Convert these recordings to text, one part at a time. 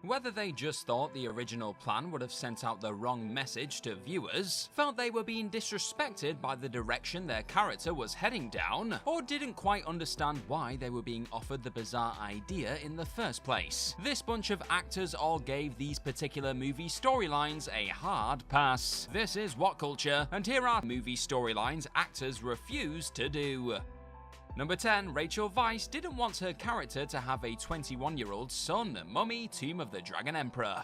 Whether they just thought the original plan would have sent out the wrong message to viewers, felt they were being disrespected by the direction their character was heading down, or didn't quite understand why they were being offered the bizarre idea in the first place, this bunch of actors all gave these particular movie storylines a hard pass. This is What Culture, and here are movie storylines actors refused to do. Number 10, Rachel Weisz didn't want her character to have a 21-year-old son, Mummy, Tomb of the Dragon Emperor.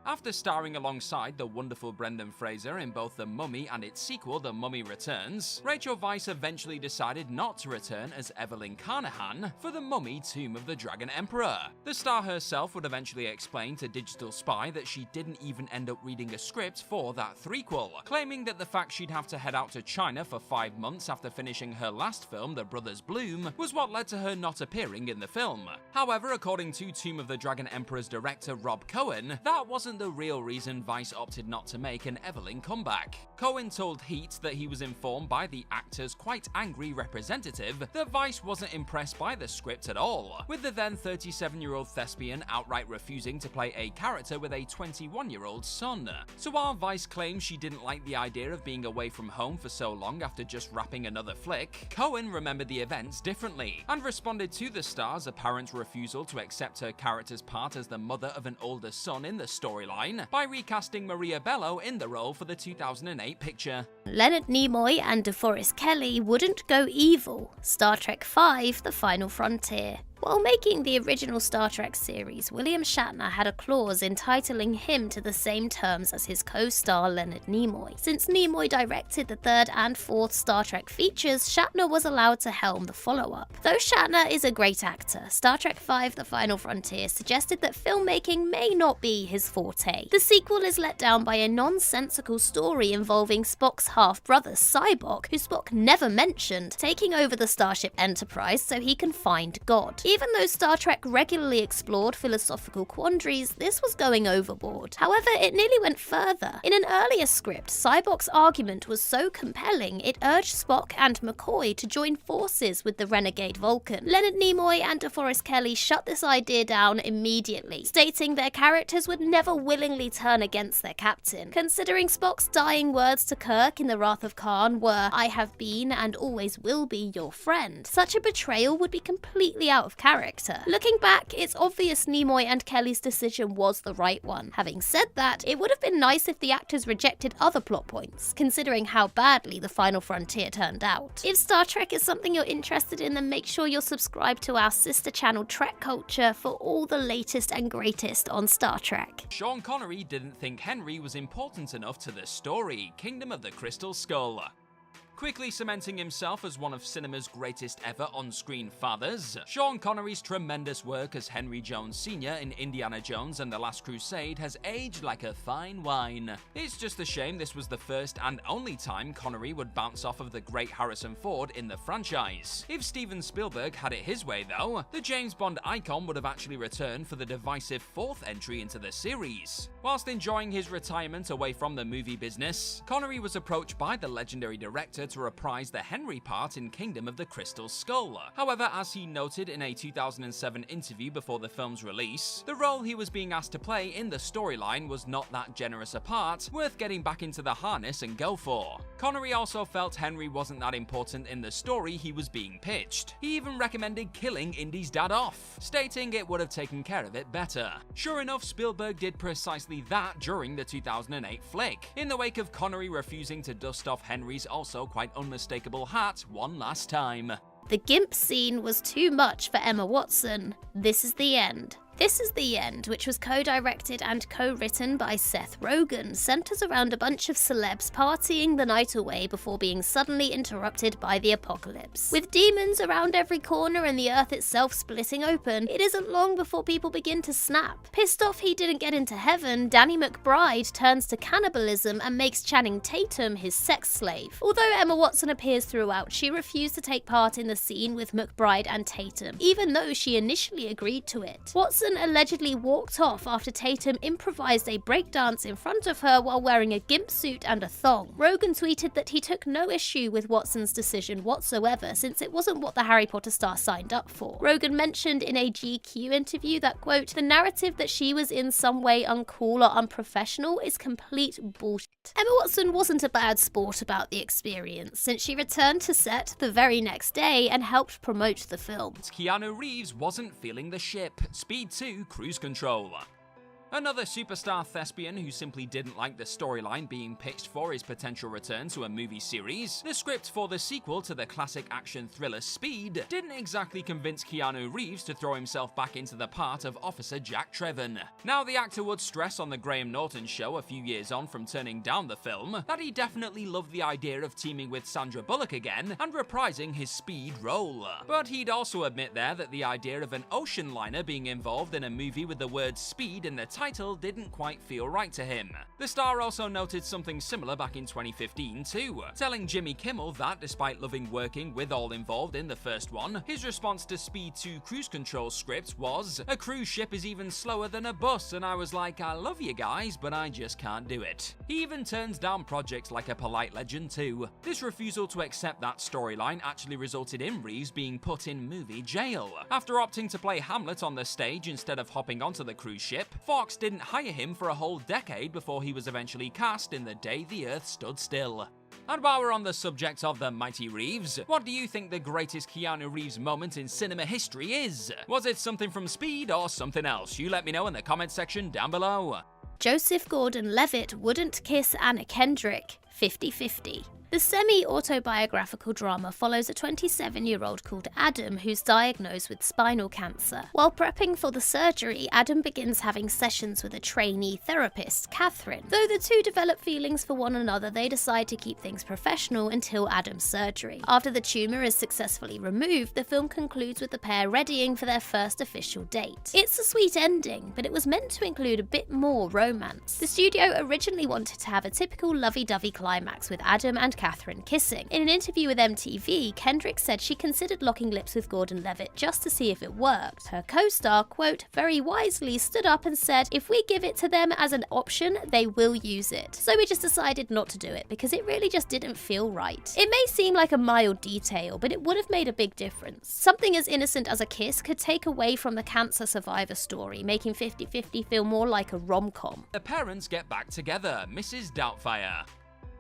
After starring alongside the wonderful Brendan Fraser in both The Mummy and its sequel, The Mummy Returns, Rachel Weisz eventually decided not to return as Evelyn Carnahan for The Mummy Tomb of the Dragon Emperor. The star herself would eventually explain to Digital Spy that she didn't even end up reading a script for that threequel, claiming that the fact she'd have to head out to China for 5 months after finishing her last film, The Brothers Bloom, was what led to her not appearing in the film. However, according to Tomb of the Dragon Emperor's director Rob Cohen, that wasn't the real reason Weisz opted not to make an Evelyn comeback. Cohen told Heat that he was informed by the actor's quite angry representative that Weisz wasn't impressed by the script at all, with the then 37-year-old thespian outright refusing to play a character with a 21-year-old son. So while Weisz claims she didn't like the idea of being away from home for so long after just wrapping another flick, Cohen remembered the events differently, and responded to the star's apparent refusal to accept her character's part as the mother of an older son in the storyline by recasting Maria Bello in the role for the 2008 picture. Leonard Nimoy and DeForest Kelley wouldn't go evil. Star Trek V: The Final Frontier. While making the original Star Trek series, William Shatner had a clause entitling him to the same terms as his co-star Leonard Nimoy. Since Nimoy directed the third and fourth Star Trek features, Shatner was allowed to helm the follow-up. Though Shatner is a great actor, Star Trek V: The Final Frontier suggested that filmmaking may not be his forte. The sequel is let down by a nonsensical story involving Spock's half-brother Sybok, who Spock never mentioned, taking over the Starship Enterprise so he can find God. Even though Star Trek regularly explored philosophical quandaries, this was going overboard. However, it nearly went further. In an earlier script, Sybok's argument was so compelling it urged Spock and McCoy to join forces with the renegade Vulcan. Leonard Nimoy and DeForest Kelley shut this idea down immediately, stating their characters would never willingly turn against their captain. Considering Spock's dying words to Kirk in The Wrath of Khan were, "I have been and always will be your friend," such a betrayal would be completely out of character. Looking back, it's obvious Nimoy and Kelley's decision was the right one. Having said that, it would have been nice if the actors rejected other plot points, considering how badly The Final Frontier turned out. If Star Trek is something you're interested in, then make sure you're subscribed to our sister channel Trek Culture for all the latest and greatest on Star Trek. Sean Connery didn't think Henry was important enough to the story, Kingdom of the Crystal Skull. Quickly cementing himself as one of cinema's greatest ever on-screen fathers, Sean Connery's tremendous work as Henry Jones Sr. in Indiana Jones and the Last Crusade has aged like a fine wine. It's just a shame this was the first and only time Connery would bounce off of the great Harrison Ford in the franchise. If Steven Spielberg had it his way though, the James Bond icon would have actually returned for the divisive fourth entry into the series. Whilst enjoying his retirement away from the movie business, Connery was approached by the legendary director to reprise the Henry part in Kingdom of the Crystal Skull. However, as he noted in a 2007 interview before the film's release, the role he was being asked to play in the storyline was not that generous a part, worth getting back into the harness and go for. Connery also felt Henry wasn't that important in the story he was being pitched. He even recommended killing Indy's dad off, stating it would have taken care of it better. Sure enough, Spielberg did precisely that during the 2008 flick, in the wake of Connery refusing to dust off Henry's also quite unmistakable hat one last time. The GIMP scene was too much for Emma Watson. This is the end. This is the End, which was co-directed and co-written by Seth Rogen, centers around a bunch of celebs partying the night away before being suddenly interrupted by the apocalypse. With demons around every corner and the earth itself splitting open, it isn't long before people begin to snap. Pissed off he didn't get into heaven, Danny McBride turns to cannibalism and makes Channing Tatum his sex slave. Although Emma Watson appears throughout, she refused to take part in the scene with McBride and Tatum, even though she initially agreed to it. Watson Mortensen allegedly walked off after Tatum improvised a breakdance in front of her while wearing a gimp suit and a thong. Rogan tweeted that he took no issue with Watson's decision whatsoever, since it wasn't what the Harry Potter star signed up for. Rogan mentioned in a GQ interview that, quote, the narrative that she was in some way uncool or unprofessional is complete bullshit. Emma Watson wasn't a bad sport about the experience, since she returned to set the very next day and helped promote the film. Keanu Reeves wasn't feeling the ship. Speed 2 cruise control. Another superstar thespian who simply didn't like the storyline being pitched for his potential return to a movie series, the script for the sequel to the classic action thriller Speed didn't exactly convince Keanu Reeves to throw himself back into the part of Officer Jack Trevin. Now, the actor would stress on the Graham Norton show a few years on from turning down the film that he definitely loved the idea of teaming with Sandra Bullock again and reprising his Speed role. But he'd also admit there that the idea of an ocean liner being involved in a movie with the word speed in the title didn't quite feel right to him. The star also noted something similar back in 2015 too, telling Jimmy Kimmel that despite loving working with all involved in the first one, his response to Speed 2 cruise control script was, a cruise ship is even slower than a bus, and I was like, I love you guys, but I just can't do it. He even turns down projects like A Polite Legend too. This refusal to accept that storyline actually resulted in Reeves being put in movie jail. After opting to play Hamlet on the stage instead of hopping onto the cruise ship, Foxx didn't hire him for a whole decade before he was eventually cast in The Day the Earth Stood Still. And while we're on the subject of the mighty Reeves, what do you think the greatest Keanu Reeves moment in cinema history is? Was it something from Speed or something else? You let me know in the comment section down below. Joseph Gordon-Levitt wouldn't kiss Anna Kendrick, 50-50. The semi-autobiographical drama follows a 27-year-old called Adam who's diagnosed with spinal cancer. While prepping for the surgery, Adam begins having sessions with a trainee therapist, Catherine. Though the two develop feelings for one another, they decide to keep things professional until Adam's surgery. After the tumour is successfully removed, the film concludes with the pair readying for their first official date. It's a sweet ending, but it was meant to include a bit more romance. The studio originally wanted to have a typical lovey-dovey climax with Adam and Catherine kissing. In an interview with MTV, Kendrick said she considered locking lips with Gordon-Levitt just to see if it worked. Her co-star, quote, very wisely stood up and said, if we give it to them as an option, they will use it. So we just decided not to do it because it really just didn't feel right. It may seem like a mild detail, but it would have made a big difference. Something as innocent as a kiss could take away from the cancer survivor story, making 50-50 feel more like a rom-com. The parents get back together, Mrs. Doubtfire.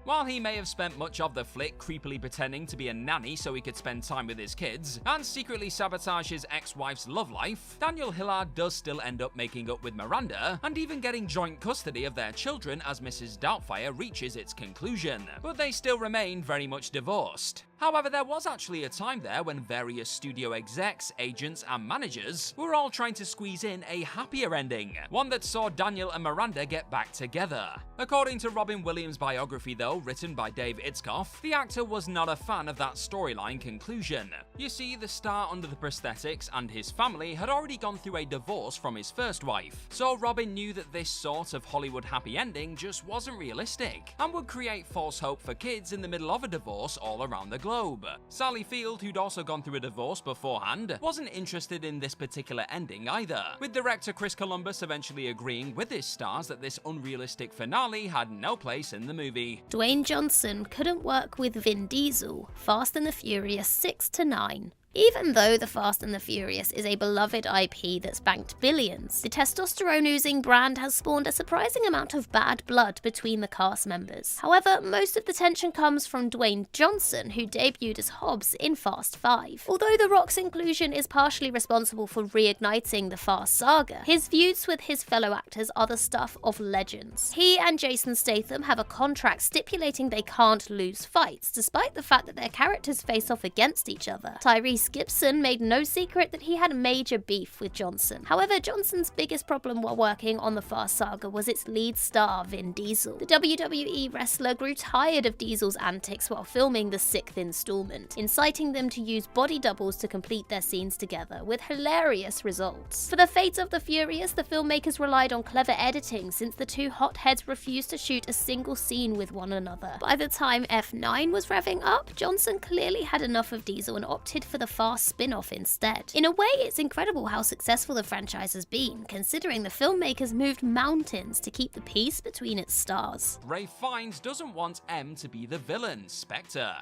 While he may have spent much of the flick creepily pretending to be a nanny so he could spend time with his kids, and secretly sabotage his ex-wife's love life, Daniel Hillard does still end up making up with Miranda, and even getting joint custody of their children as Mrs. Doubtfire reaches its conclusion. But they still remain very much divorced. However, there was actually a time there when various studio execs, agents, and managers were all trying to squeeze in a happier ending, one that saw Daniel and Miranda get back together. According to Robin Williams' biography though, written by Dave Itzkoff, the actor was not a fan of that storyline conclusion. You see, the star under the prosthetics and his family had already gone through a divorce from his first wife, so Robin knew that this sort of Hollywood happy ending just wasn't realistic, and would create false hope for kids in the middle of a divorce all around the globe. Sally Field, who'd also gone through a divorce beforehand, wasn't interested in this particular ending either, with director Chris Columbus eventually agreeing with his stars that this unrealistic finale had no place in the movie. Dwayne Johnson couldn't work with Vin Diesel, Fast and the Furious 6 to 9. Even though The Fast and the Furious is a beloved IP that's banked billions, the testosterone-oozing brand has spawned a surprising amount of bad blood between the cast members. However, most of the tension comes from Dwayne Johnson, who debuted as Hobbs in Fast 5. Although The Rock's inclusion is partially responsible for reigniting the Fast saga, his feuds with his fellow actors are the stuff of legends. He and Jason Statham have a contract stipulating they can't lose fights, despite the fact that their characters face off against each other. Tyrese Gibson made no secret that he had major beef with Johnson. However, Johnson's biggest problem while working on the Fast saga was its lead star, Vin Diesel. The WWE wrestler grew tired of Diesel's antics while filming the 6th installment, inciting them to use body doubles to complete their scenes together, with hilarious results. For the fate of the Furious, the filmmakers relied on clever editing, since the two hotheads refused to shoot a single scene with one another. By the time F9 was revving up, Johnson clearly had enough of Diesel and opted for the fast spin-off instead. In a way, it's incredible how successful the franchise has been, considering the filmmakers moved mountains to keep the peace between its stars. Ralph Fiennes doesn't want M to be the villain, Spectre.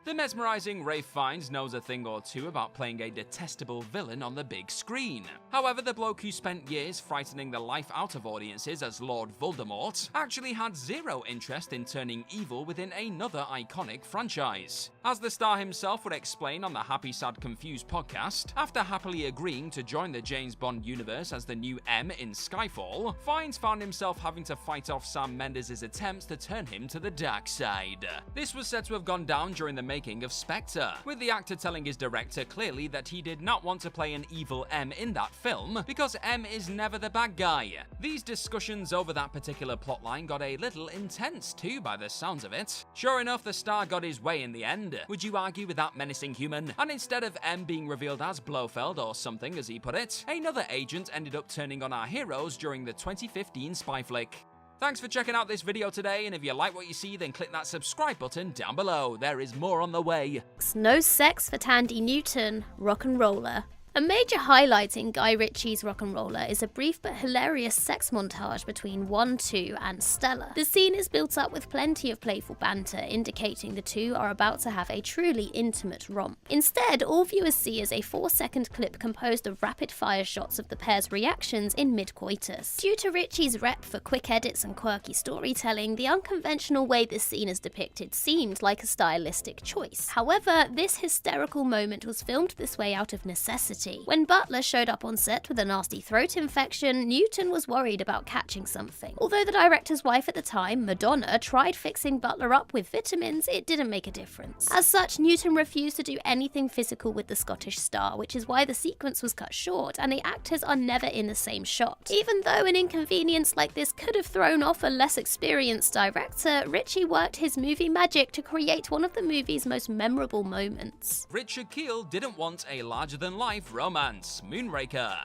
The mesmerizing Ralph Fiennes knows a thing or two about playing a detestable villain on the big screen. However, the bloke who spent years frightening the life out of audiences as Lord Voldemort actually had zero interest in turning evil within another iconic franchise. As the star himself would explain on the Happy Sad Confused podcast, after happily agreeing to join the James Bond universe as the new M in Skyfall, Fiennes found himself having to fight off Sam Mendes' attempts to turn him to the dark side. This was said to have gone down during the making of Spectre, with the actor telling his director clearly that he did not want to play an evil M in that film because M is never the bad guy. These discussions over that particular plotline got a little intense too by the sounds of it. Sure enough, the star got his way in the end. Would you argue with that menacing human? And instead of M being revealed as Blofeld or something as he put it, another agent ended up turning on our heroes during the 2015 spy flick. Thanks for checking out this video today, and if you like what you see, then click that subscribe button down below. There is more on the way. No sex for Tandy Newton, rock and roller. A major highlight in Guy Ritchie's Rock'n'Roller is a brief but hilarious sex montage between 1, 2 and Stella. The scene is built up with plenty of playful banter, indicating the two are about to have a truly intimate romp. Instead, all viewers see is a 4-second clip composed of rapid-fire shots of the pair's reactions in mid-coitus. Due to Ritchie's rep for quick edits and quirky storytelling, the unconventional way this scene is depicted seemed like a stylistic choice. However, this hysterical moment was filmed this way out of necessity. When Butler showed up on set with a nasty throat infection, Newton was worried about catching something. Although the director's wife at the time, Madonna, tried fixing Butler up with vitamins, it didn't make a difference. As such, Newton refused to do anything physical with the Scottish star, which is why the sequence was cut short and the actors are never in the same shot. Even though an inconvenience like this could have thrown off a less experienced director, Ricci worked his movie magic to create one of the movie's most memorable moments. Richard Kiel didn't want a larger-than-life romance, Moonraker.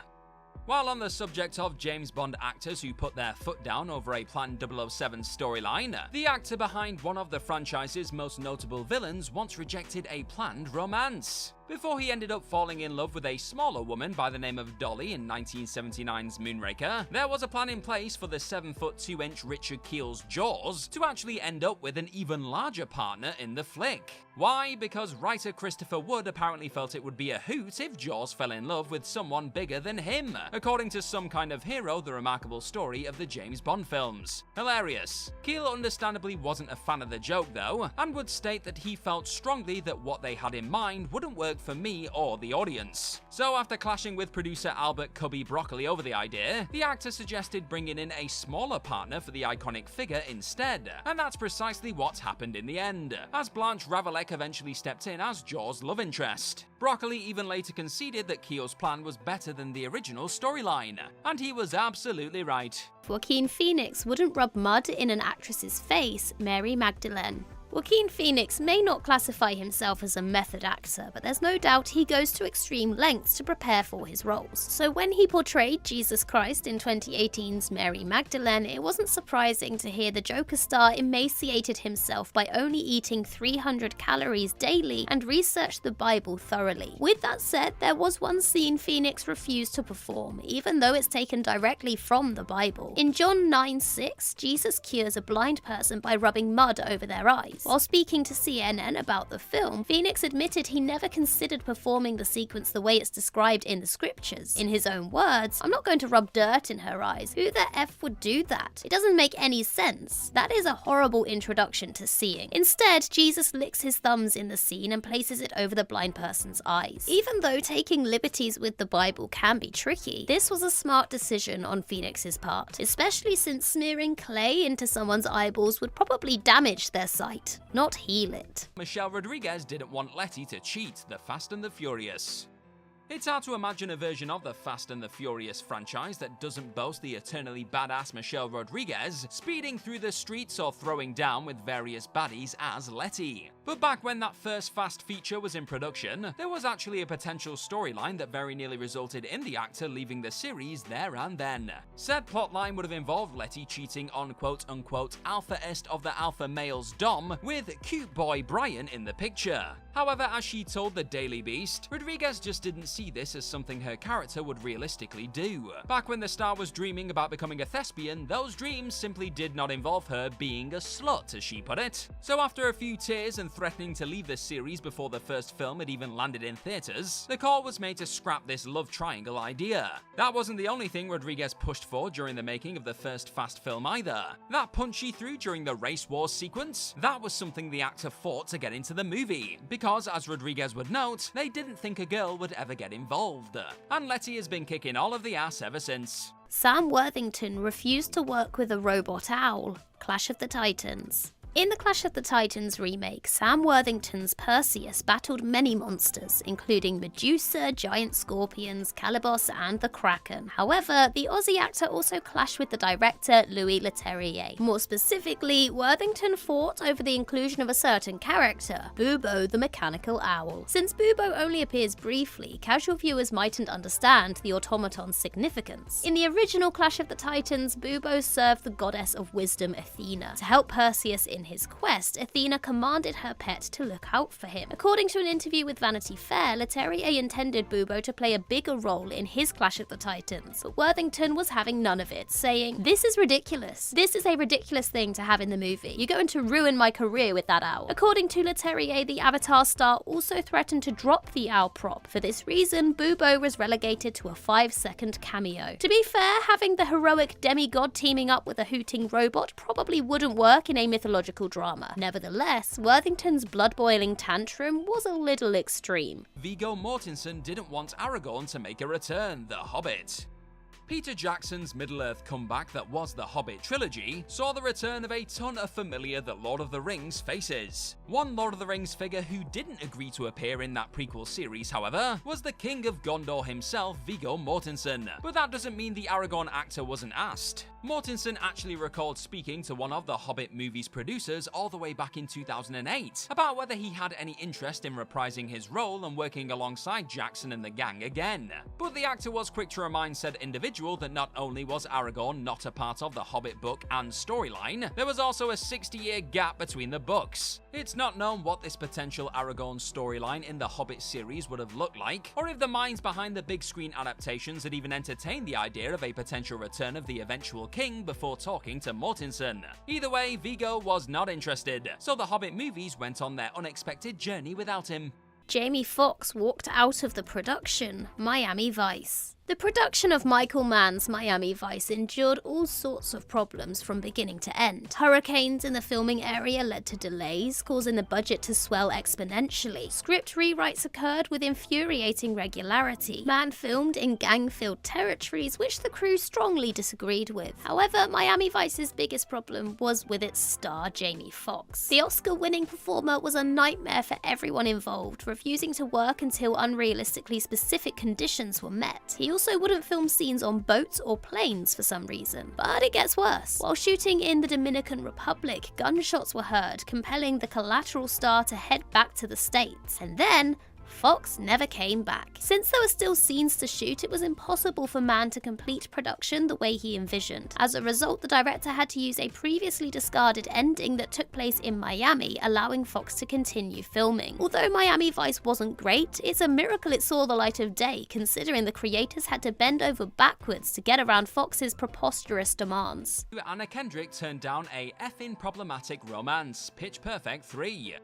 While on the subject of James Bond actors who put their foot down over a planned 007 storyline, the actor behind one of the franchise's most notable villains once rejected a planned romance. Before he ended up falling in love with a smaller woman by the name of Dolly in 1979's Moonraker, there was a plan in place for the 7'2" Richard Kiel's Jaws to actually end up with an even larger partner in the flick. Why? Because writer Christopher Wood apparently felt it would be a hoot if Jaws fell in love with someone bigger than him, according to Some Kind of Hero, the remarkable story of the James Bond films. Hilarious. Kiel understandably wasn't a fan of the joke though, and would state that he felt strongly that what they had in mind wouldn't work for me or the audience. So after clashing with producer Albert Cubby Broccoli over the idea, the actor suggested bringing in a smaller partner for the iconic figure instead, and that's precisely what happened in the end, as Blanche Ravellec eventually stepped in as Jaws' love interest. Broccoli even later conceded that Kiel's plan was better than the original storyline, and he was absolutely right. Joaquin Phoenix wouldn't rub mud in an actress's face, Mary Magdalene. Joaquin Phoenix may not classify himself as a method actor, but there's no doubt he goes to extreme lengths to prepare for his roles. So when he portrayed Jesus Christ in 2018's Mary Magdalene, it wasn't surprising to hear the Joker star emaciated himself by only eating 300 calories daily and researched the Bible thoroughly. With that said, there was one scene Phoenix refused to perform, even though it's taken directly from the Bible. In John 9:6, Jesus cures a blind person by rubbing mud over their eyes. While speaking to CNN about the film, Phoenix admitted he never considered performing the sequence the way it's described in the scriptures. In his own words, "I'm not going to rub dirt in her eyes. Who the F would do that? It doesn't make any sense." That is a horrible introduction to seeing. Instead, Jesus licks his thumbs in the scene and places it over the blind person's eyes. Even though taking liberties with the Bible can be tricky, this was a smart decision on Phoenix's part, especially since smearing clay into someone's eyeballs would probably damage their sight, not heal it. Michelle Rodriguez didn't want Letty to cheat The Fast and the Furious. It's hard to imagine a version of the Fast and the Furious franchise that doesn't boast the eternally badass Michelle Rodriguez speeding through the streets or throwing down with various baddies as Letty. But back when that first Fast feature was in production, there was actually a potential storyline that very nearly resulted in the actor leaving the series there and then. Said plotline would have involved Letty cheating on quote-unquote alphaest of the alpha males Dom with cute boy Brian in the picture. However, as she told the Daily Beast, Rodriguez just didn't see this as something her character would realistically do. Back when the star was dreaming about becoming a thespian, those dreams simply did not involve her being a slut, as she put it. So after a few tears and threatening to leave the series before the first film had even landed in theaters, the call was made to scrap this love triangle idea. That wasn't the only thing Rodriguez pushed for during the making of the first Fast film either. That punch she threw during the race wars sequence, that was something the actor fought to get into the movie, because as Rodriguez would note, they didn't think a girl would ever get involved. And Letty has been kicking all of the ass ever since. Sam Worthington refused to work with a robot owl. Clash of the Titans. In the Clash of the Titans remake, Sam Worthington's Perseus battled many monsters, including Medusa, giant scorpions, Calibos, and the Kraken. However, the Aussie actor also clashed with the director Louis Leterrier. More specifically, Worthington fought over the inclusion of a certain character, Bubo the Mechanical Owl. Since Bubo only appears briefly, casual viewers mightn't understand the automaton's significance. In the original Clash of the Titans, Bubo served the goddess of wisdom Athena. To help Perseus in his quest, Athena commanded her pet to look out for him. According to an interview with Vanity Fair, Leterrier intended Bubo to play a bigger role in his Clash of the Titans, but Worthington was having none of it, saying, "This is ridiculous. This is a ridiculous thing to have in the movie. You're going to ruin my career with that owl." According to Leterrier, the Avatar star also threatened to drop the owl prop. For this reason, Bubo was relegated to a 5-second cameo. To be fair, having the heroic demigod teaming up with a hooting robot probably wouldn't work in a mythological drama. Nevertheless, Worthington's blood-boiling tantrum was a little extreme. Viggo Mortensen didn't want Aragorn to make a return, The Hobbit. Peter Jackson's Middle-earth comeback that was the Hobbit trilogy saw the return of a ton of familiar The Lord of the Rings faces. One Lord of the Rings figure who didn't agree to appear in that prequel series, however, was the King of Gondor himself, Viggo Mortensen. But that doesn't mean the Aragorn actor wasn't asked. Mortensen actually recalled speaking to one of the Hobbit movie's producers all the way back in 2008 about whether he had any interest in reprising his role and working alongside Jackson and the gang again. But the actor was quick to remind said individual that not only was Aragorn not a part of the Hobbit book and storyline, there was also a 60-year gap between the books. It's not known what this potential Aragorn storyline in the Hobbit series would have looked like, or if the minds behind the big screen adaptations had even entertained the idea of a potential return of the eventual king before talking to Mortensen. Either way, Viggo was not interested, so the Hobbit movies went on their unexpected journey without him. Jamie Foxx walked out of the production, Miami Vice. The production of Michael Mann's Miami Vice endured all sorts of problems from beginning to end. Hurricanes in the filming area led to delays, causing the budget to swell exponentially. Script rewrites occurred with infuriating regularity. Mann filmed in gang-filled territories, which the crew strongly disagreed with. However, Miami Vice's biggest problem was with its star, Jamie Foxx. The Oscar-winning performer was a nightmare for everyone involved, refusing to work until unrealistically specific conditions were met. He also wouldn't film scenes on boats or planes for some reason. But it gets worse. While shooting in the Dominican Republic, gunshots were heard, compelling the Collateral star to head back to the States. And then Foxx never came back. Since there were still scenes to shoot, it was impossible for Mann to complete production the way he envisioned. As a result, the director had to use a previously discarded ending that took place in Miami, allowing Foxx to continue filming. Although Miami Vice wasn't great, it's a miracle it saw the light of day, considering the creators had to bend over backwards to get around Foxx's preposterous demands. Anna Kendrick turned down a effing problematic romance, Pitch Perfect 3.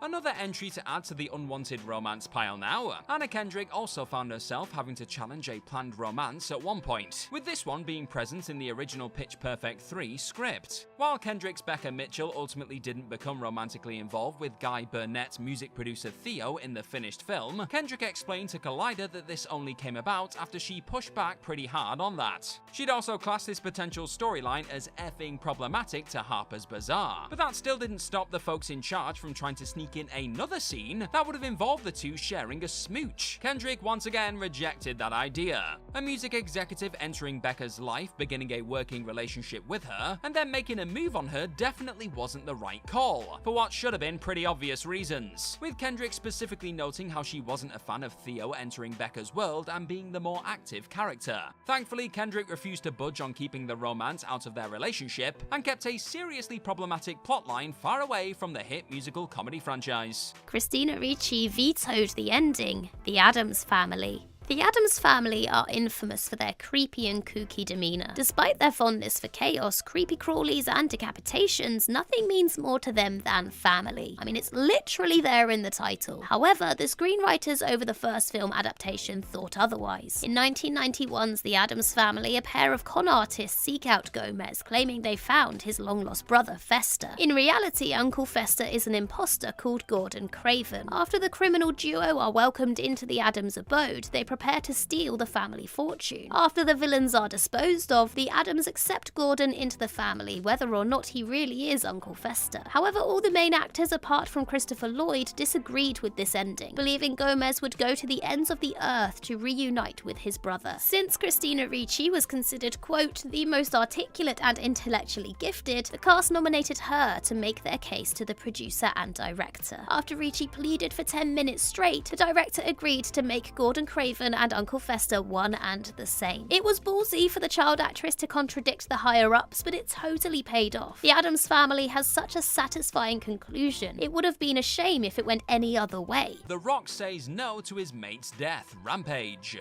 Another entry to add to the unwanted romance pile now. Anna Kendrick also found herself having to challenge a planned romance at one point, with this one being present in the original Pitch Perfect 3 script. While Kendrick's Becca Mitchell ultimately didn't become romantically involved with Guy Burnett's music producer Theo in the finished film, Kendrick explained to Collider that this only came about after she pushed back pretty hard on that. She'd also classed this potential storyline as effing problematic to Harper's Bazaar, but that still didn't stop the folks in charge from trying to sneak sneak in another scene that would have involved the two sharing a smooch. Kendrick once again rejected that idea. A music executive entering Becca's life, beginning a working relationship with her, and then making a move on her definitely wasn't the right call, for what should have been pretty obvious reasons, with Kendrick specifically noting how she wasn't a fan of Theo entering Becca's world and being the more active character. Thankfully, Kendrick refused to budge on keeping the romance out of their relationship, and kept a seriously problematic plotline far away from the hit musical comedy franchise. Christina Ricci vetoed the ending, The Addams Family. The Addams family are infamous for their creepy and kooky demeanour. Despite their fondness for chaos, creepy crawlies and decapitations, nothing means more to them than family. I mean, it's literally there in the title. However, the screenwriters over the first film adaptation thought otherwise. In 1991's The Addams Family, a pair of con artists seek out Gomez, claiming they found his long-lost brother, Fester. In reality, Uncle Fester is an imposter called Gordon Craven. After the criminal duo are welcomed into the Addams abode, they prepare to steal the family fortune. After the villains are disposed of, the Addams accept Gordon into the family, whether or not he really is Uncle Fester. However, all the main actors apart from Christopher Lloyd disagreed with this ending, believing Gomez would go to the ends of the earth to reunite with his brother. Since Christina Ricci was considered, quote, the most articulate and intellectually gifted, the cast nominated her to make their case to the producer and director. After Ricci pleaded for 10 minutes straight, the director agreed to make Gordon Craven and Uncle Fester one and the same. It was ballsy for the child actress to contradict the higher-ups, but it totally paid off. The Addams Family has such a satisfying conclusion. It would have been a shame if it went any other way. The Rock says no to his mate's death, Rampage.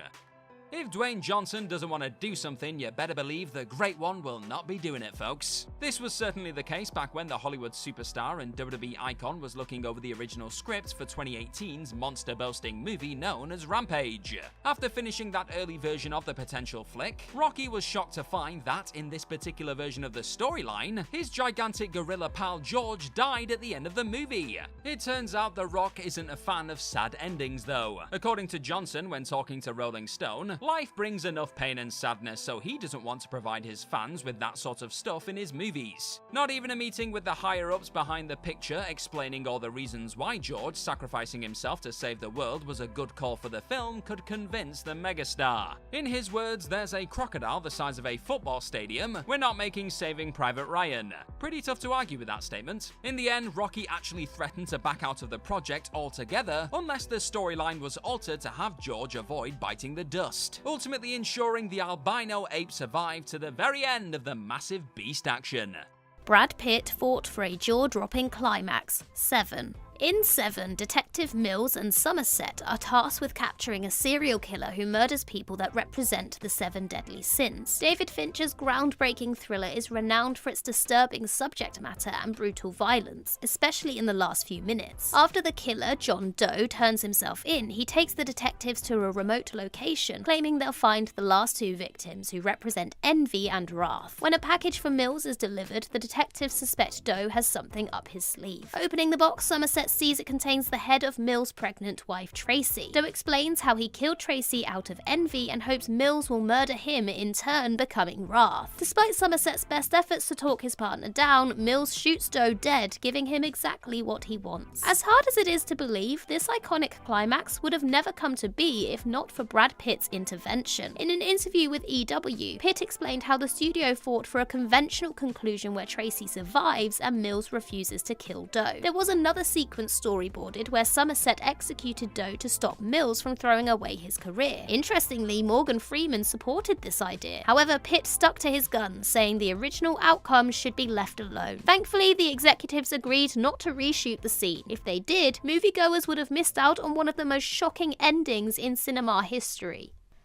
If Dwayne Johnson doesn't want to do something, you better believe the Great One will not be doing it, folks. This was certainly the case back when the Hollywood superstar and WWE icon was looking over the original script for 2018's monster-boasting movie known as Rampage. After finishing that early version of the potential flick, Rocky was shocked to find that, in this particular version of the storyline, his gigantic gorilla pal George died at the end of the movie. It turns out The Rock isn't a fan of sad endings, though. According to Johnson, when talking to Rolling Stone, life brings enough pain and sadness, so he doesn't want to provide his fans with that sort of stuff in his movies. Not even a meeting with the higher-ups behind the picture explaining all the reasons why George sacrificing himself to save the world was a good call for the film could convince the megastar. In his words, there's a crocodile the size of a football stadium, we're not making Saving Private Ryan. Pretty tough to argue with that statement. In the end, Rocky actually threatened to back out of the project altogether unless the storyline was altered to have George avoid biting the dust, ultimately ensuring the albino ape survived to the very end of the massive beast action. Brad Pitt fought for a jaw-dropping climax. 7. In 7, Detective Mills and Somerset are tasked with capturing a serial killer who murders people that represent the 7 deadly sins. David Fincher's groundbreaking thriller is renowned for its disturbing subject matter and brutal violence, especially in the last few minutes. After the killer, John Doe, turns himself in, he takes the detectives to a remote location, claiming they'll find the last 2 victims who represent envy and wrath. When a package for Mills is delivered, the detectives suspect Doe has something up his sleeve. Opening the box, Somerset sees it contains the head of Mills' pregnant wife Tracy. Doe explains how he killed Tracy out of envy and hopes Mills will murder him, in turn becoming wrath. Despite Somerset's best efforts to talk his partner down, Mills shoots Doe dead, giving him exactly what he wants. As hard as it is to believe, this iconic climax would have never come to be if not for Brad Pitt's intervention. In an interview with EW, Pitt explained how the studio fought for a conventional conclusion where Tracy survives and Mills refuses to kill Doe. There was another sequence storyboarded where Somerset executed Doe to stop Mills from throwing away his career. Interestingly, Morgan Freeman supported this idea. However, Pitt stuck to his guns, saying the original outcome should be left alone. Thankfully, the executives agreed not to reshoot the scene. If they did, moviegoers would have missed out on one of the most shocking endings in cinema history.